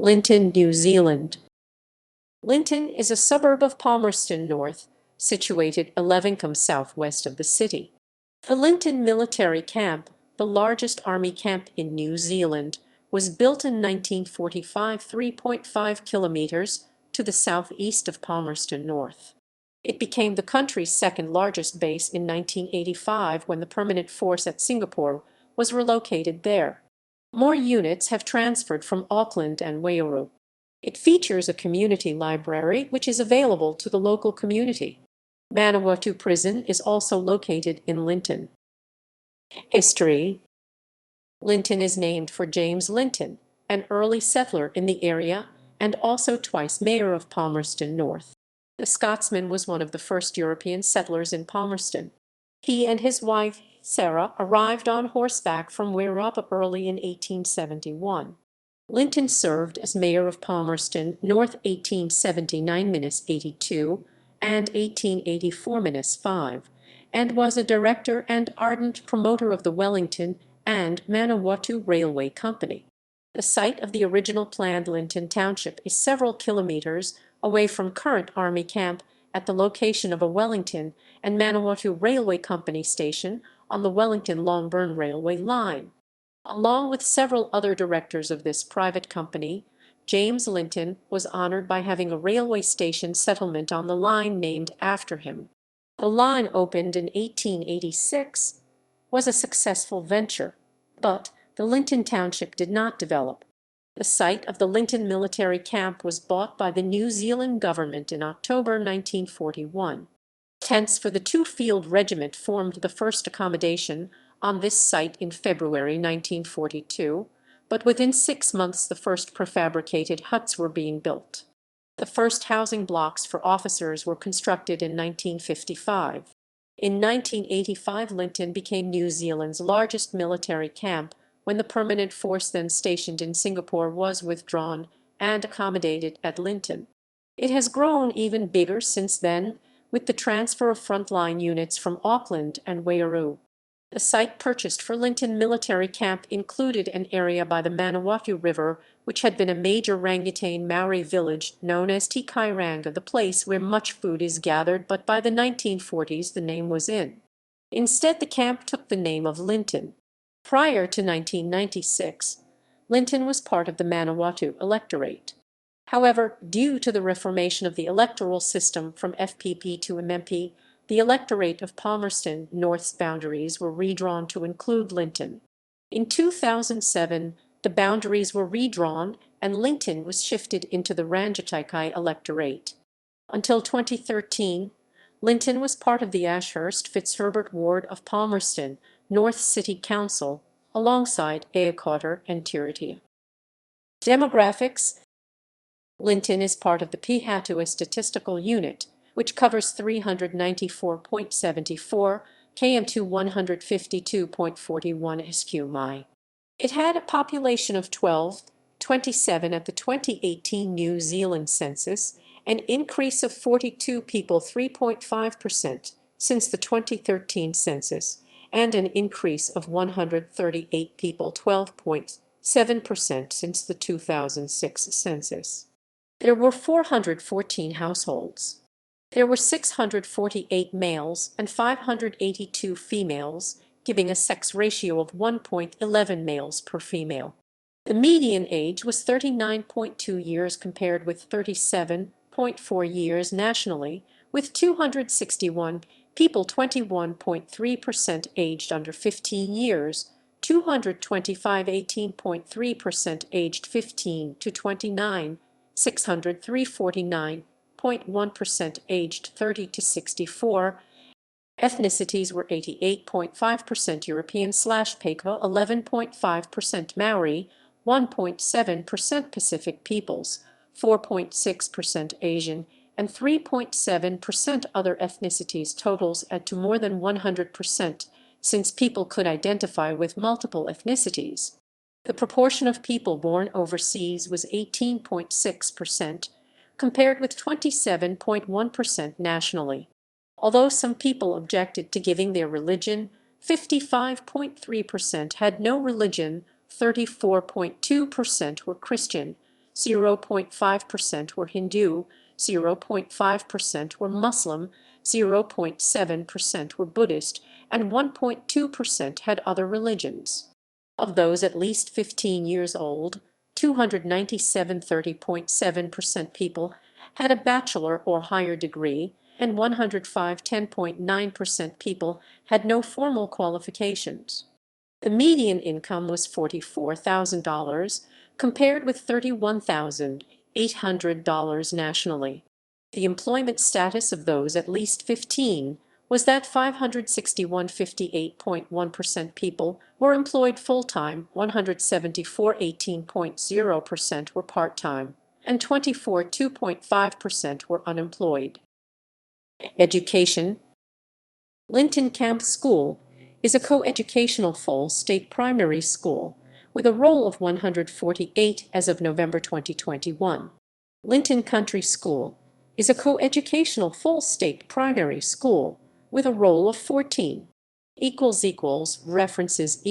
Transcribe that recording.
Linton, New Zealand. Linton is a suburb of Palmerston North, situated 11 km southwest of the city. The Linton Military Camp, the largest army camp in New Zealand, was built in 1945 3.5 kilometres to the southeast of Palmerston North. It became the country's second largest base in 1985 when the permanent force at Singapore was relocated there. More units have transferred from Auckland and Waioru. It features a community library which is available to the local community. Manawatu Prison is also located in Linton. History. Linton is named for James Linton, an early settler in the area and also twice mayor of Palmerston North. The Scotsman was one of the first European settlers in Palmerston. He and his wife, Sarah, arrived on horseback from Wairarapa early in 1871. Linton served as mayor of Palmerston North 1879–82 and 1884–5, and was a director and ardent promoter of the Wellington and Manawatu Railway Company. The site of the original planned Linton Township is several kilometres away from current Army Camp at the location of a Wellington and Manawatu Railway Company station on the Wellington-Longburn Railway line. Along with several other directors of this private company, James Linton was honoured by having a railway station settlement on the line named after him. The line opened in 1886, was a successful venture, but the Linton Township did not develop. The site of the Linton Military Camp was bought by the New Zealand government in October 1941. Tents for the 2-Field Regiment formed the first accommodation on this site in February 1942, but within 6 months the first prefabricated huts were being built. The first housing blocks for officers were constructed in 1955. In 1985, Linton became New Zealand's largest military camp when the permanent force then stationed in Singapore was withdrawn and accommodated at Linton. It has grown even bigger since then, with the transfer of frontline units from Auckland and Waioru. The site purchased for Linton Military Camp included an area by the Manawatu River, which had been a major Rangitain Maori village known as Te Kairanga, the place where much food is gathered, but by the 1940s the name was in. Instead, the camp took the name of Linton. Prior to 1996, Linton was part of the Manawatu electorate. However, due to the reformation of the electoral system from FPP to MMP, the electorate of Palmerston North's boundaries were redrawn to include Linton. In 2007, the boundaries were redrawn and Linton was shifted into the Rangitai electorate. Until 2013, Linton was part of the Ashurst-Fitzherbert ward of Palmerston North City Council, alongside Ayakautar and Tiritea. Demographics. Linton is part of the Pihatua statistical unit, which covers 394.74 km to 152.41 sq mi. It had a population of 1227 at the 2018 New Zealand census, an increase of 42 people 3.5% since the 2013 census, and an increase of 138 people 12.7% since the 2006 census. There were 414 households. There were 648 males and 582 females, giving a sex ratio of 1.11 males per female. The median age was 39.2 years compared with 37.4 years nationally, with 261 people 21.3% aged under 15 years, 225 18.3% aged 15 to 29, 603 49.1% aged 30 to 64. Ethnicities were 88.5% European/Pakwa, 11.5% Maori, 1.7% Pacific peoples, 4.6% Asian, and 3.7% other ethnicities. Totals add to more than 100%, since people could identify with multiple ethnicities. The proportion of people born overseas was 18.6%, compared with 27.1% nationally. Although some people objected to giving their religion, 55.3% had no religion, 34.2% were Christian, 0.5% were Hindu, 0.5% were Muslim, 0.7% were Buddhist, and 1.2% had other religions. Of those at least 15 years old, 297 30.7% people had a bachelor or higher degree, and 105 10.9% people had no formal qualifications. The median income was $44,000, compared with $31,800 nationally. The employment status of those at least 15 was that 561 58.1% people were employed full-time, 174 18.0% were part-time, and 24 2.5% were unemployed. Education. Linton Camp School is a co-educational full state primary school with a roll of 148 as of November 2021. Linton Country School is a co-educational full state primary school with a roll of 14. References